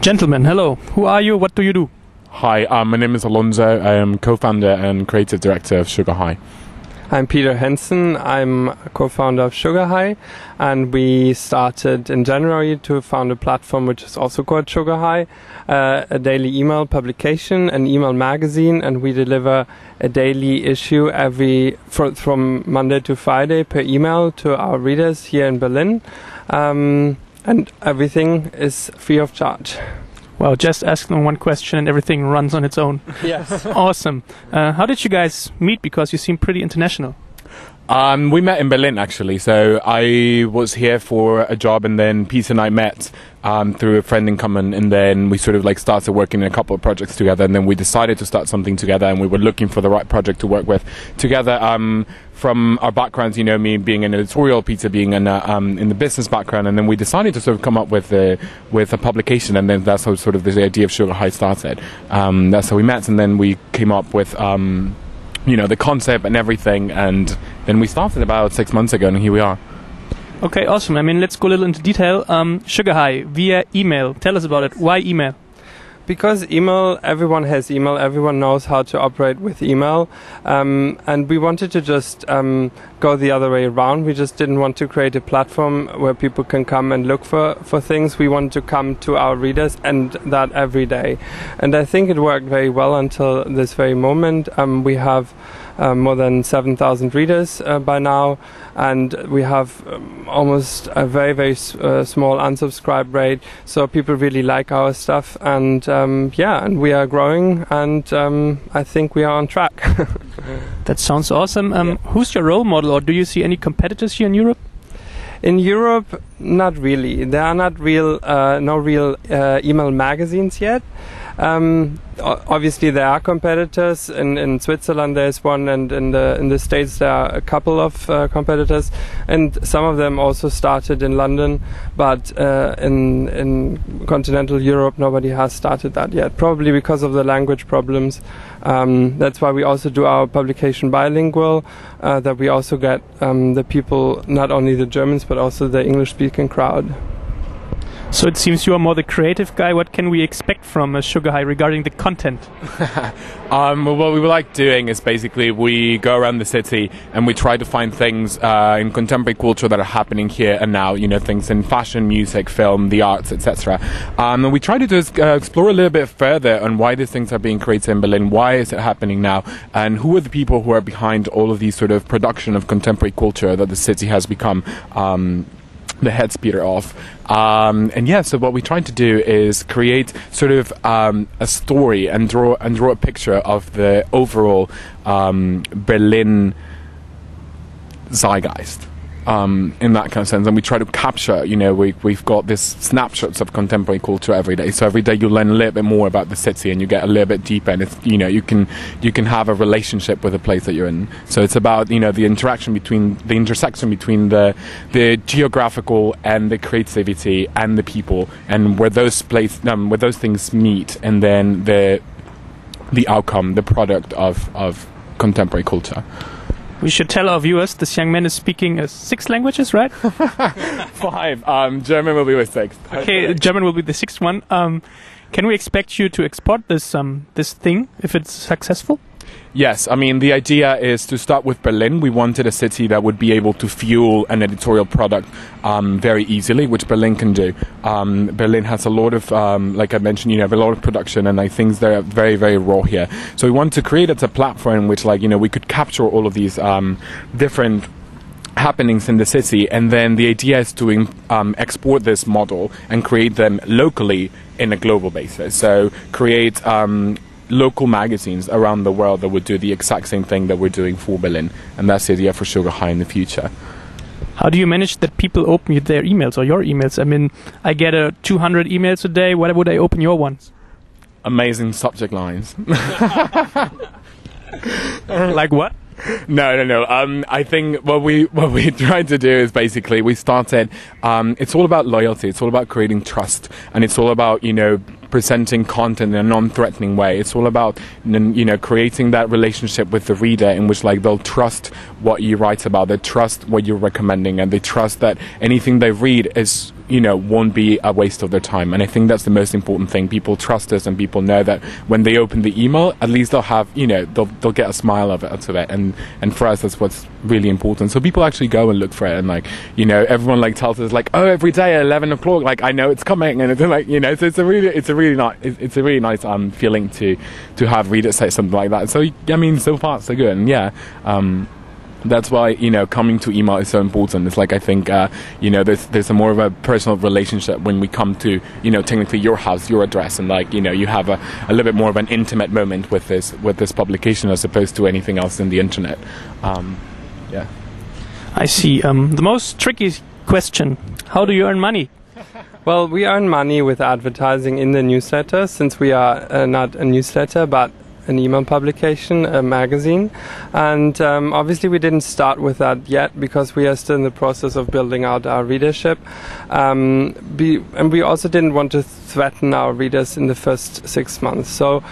Gentlemen, hello. Who are you? What do you do? Hi, my name is Alonso. I am co-founder and creative director of Sugarhigh. I'm Peter Henssen. I'm a co-founder of sugarhigh, and we started in January to found a platform which is also called sugarhigh, a daily email publication, an email magazine, and we deliver a daily issue from Monday to Friday per email to our readers here in Berlin, and everything is free of charge. Well, just ask them one question and everything runs on its own. Yes. Awesome. How did you guys meet? Because you seem pretty international. We met in Berlin, actually. So I was here for a job, and then Peter and I met through a friend in common, and then we sort of like started working in a couple of projects together, and then we decided to start something together, and we were looking for the right project to work with together. From our backgrounds, you know, me being an editorial, Peter being in the business background, and then we decided to sort of come up with a publication, and then that's how sort of the idea of Sugarhigh started. That's how we met, and then we came up with the concept and everything, and then we started about 6 months ago, and here we are. Okay, awesome. I mean, let's go a little into detail. Sugarhigh via email. Tell us about it. Why email? Because email, everyone has email, everyone knows how to operate with email, and we wanted to just go the other way around. We just didn't want to create a platform where people can come and look for things. We wanted to come to our readers, and that every day. And I think it worked very well until this very moment. We have more than 7,000 readers by now, and we have almost a very, very small unsubscribe rate, so people really like our stuff, and and we are growing, and I think we are on track. That sounds awesome. Who's your role model, or do you see any competitors here in Europe? In Europe, not really. There are no real email magazines yet. Obviously, there are competitors. In Switzerland, there's one, and in the States, there are a couple of competitors, and some of them also started in London. But in continental Europe, nobody has started that yet. Probably because of the language problems. That's why we also do our publication bilingual. That we also get the people, not only the Germans, but also the English-speaking crowd. So it seems you are more the creative guy. What can we expect from Sugarhigh regarding the content? Well, what we like doing is basically we go around the city and we try to find things in contemporary culture that are happening here and now. You know, things in fashion, music, film, the arts, etc. And we try to just explore a little bit further on why these things are being created in Berlin. Why is it happening now? And who are the people who are behind all of these sort of production of contemporary culture that the city has become the head speeder of. So what we try to do is create sort of a story and draw a picture of the overall Berlin zeitgeist. In that kind of sense, and we try to capture, we've got this snapshots of contemporary culture every day. So every day you learn a little bit more about the city, and you get a little bit deeper, and it's, you can have a relationship with the place that you're in. So it's about the intersection between the geographical and the creativity and the people, and where those things meet, and then the outcome, the product of contemporary culture. We should tell our viewers this young man is speaking 6 languages, right? 5. German will be the 6th. Okay, German will be the 6th one. Can we expect you to export this thing if it's successful? Yes, I mean, the idea is to start with Berlin. We wanted a city that would be able to fuel an editorial product very easily, which Berlin can do. Berlin has a lot of, like I mentioned, a lot of production, and I think they're very, very raw here. So we want to create a platform in which, we could capture all of these different happenings in the city, and then the idea is to export this model and create them locally in a global basis. So create local magazines around the world that would do the exact same thing that we're doing for Berlin, and that's the idea for Sugarhigh in the future. How do you manage that people open their emails or your emails? I mean, I get 200 emails a day. Why would I open your ones? Amazing subject lines. Like what? No. I think what we tried to do is basically we started. It's all about loyalty. It's all about creating trust, and it's all about presenting content in a non-threatening way. It's all about, creating that relationship with the reader in which like they'll trust what you write about, they trust what you're recommending, and they trust that anything they read is won't be a waste of their time. And I think that's the most important thing. People trust us, and people know that when they open the email, at least they'll have, they'll get a smile out of it. And for us, that's what's really important. So people actually go and look for it, and like, everyone like tells us like, oh, every day at 11 o'clock, like I know it's coming, and it's like, so it's a really nice feeling to have readers say something like that. So I mean, so far so good. And yeah, that's why coming to email is so important. It's like I think there's a more of a personal relationship when we come to technically your house, your address, and like you have a little bit more of an intimate moment with this publication as opposed to anything else in the internet. Yeah, I see. The most tricky question: how do you earn money? Well, we earn money with advertising in the newsletter, since we are not a newsletter but an email publication, a magazine. And obviously we didn't start with that yet because we are still in the process of building out our readership. And we also didn't want to threaten our readers in the first 6 months. So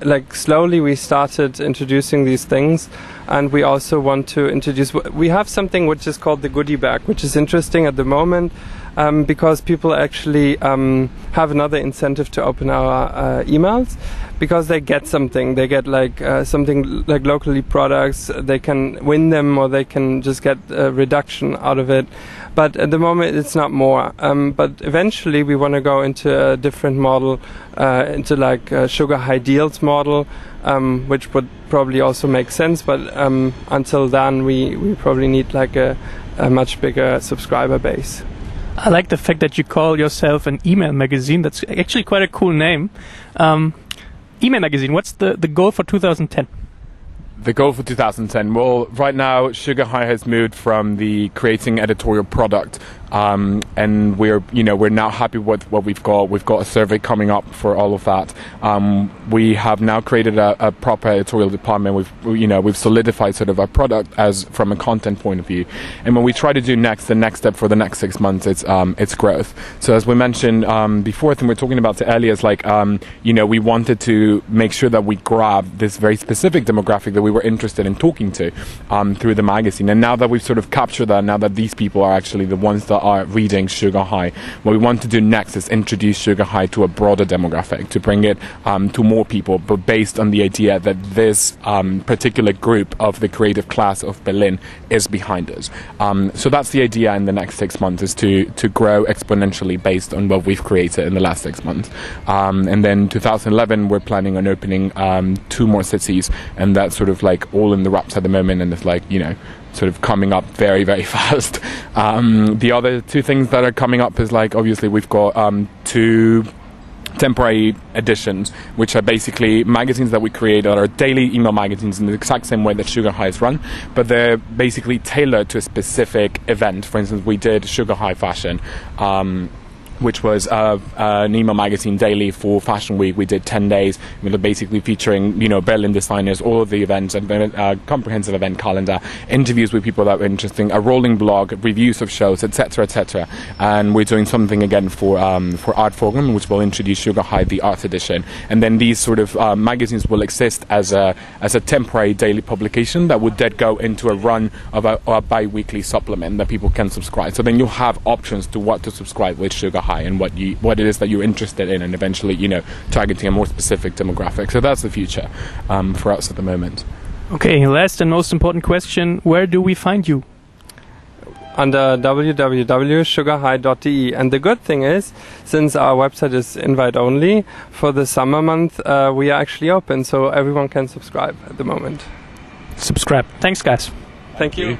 like slowly we started introducing these things, and we also want to introduce, we have something which is called the goodie bag, which is interesting at the moment because people actually have another incentive to open our emails, because they get something. They get like something like locally products. They can win them, or they can just get a reduction out of it. But at the moment it's not more. But eventually we want to go into a different model, into like a sugar high deals model, which would probably also make sense. But until then we probably need like a much bigger subscriber base. I like the fact that you call yourself an email magazine. That's actually quite a cool name. Email magazine, what's the goal for 2010? The goal for 2010? Well, right now Sugar High has moved from the creating editorial product, and we're now happy with what we've got. We've got a survey coming up for all of that. We have now created a proper editorial department. We've solidified sort of our product as from a content point of view. And when we try to do the next step for the next 6 months, it's growth. So as we mentioned before, I think we're talking about it earlier, is like we wanted to make sure that we grab this very specific demographic that we were interested in talking to through the magazine. And now that we've sort of captured that, now that these people are actually the ones that are reading Sugar High, what we want to do next is introduce Sugar High to a broader demographic, to bring it to more people, but based on the idea that this particular group of the creative class of Berlin is behind us. So that's the idea in the next 6 months, is to grow exponentially based on what we've created in the last 6 months. And then 2011 we're planning on opening 2 more cities, and that's sort of like all in the wraps at the moment, and it's like sort of coming up very, very fast. The other 2 things that are coming up is like, obviously we've got 2 temporary editions, which are basically magazines that we create that are daily email magazines in the exact same way that Sugar High is run, but they're basically tailored to a specific event. For instance, we did Sugar High Fashion, which was an email magazine daily for Fashion Week. We did 10 days. We were basically featuring, Berlin designers, all of the events, and a comprehensive event calendar, interviews with people that were interesting, a rolling blog, reviews of shows, etc., etc. And we're doing something again for Art Forum, which will introduce Sugar High, the art edition. And then these sort of magazines will exist as a temporary daily publication that would then go into a run of a bi-weekly supplement that people can subscribe. So then you'll have options to what to subscribe with Sugar High and what it is that you're interested in, and eventually targeting a more specific demographic. So that's the future for us at the moment. Okay, last and most important question: where do we find you? Under www.sugarhigh.de. And the good thing is, since our website is invite only, for the summer month we are actually open, so everyone can subscribe at the moment. Subscribe. Thanks, guys. Thank you.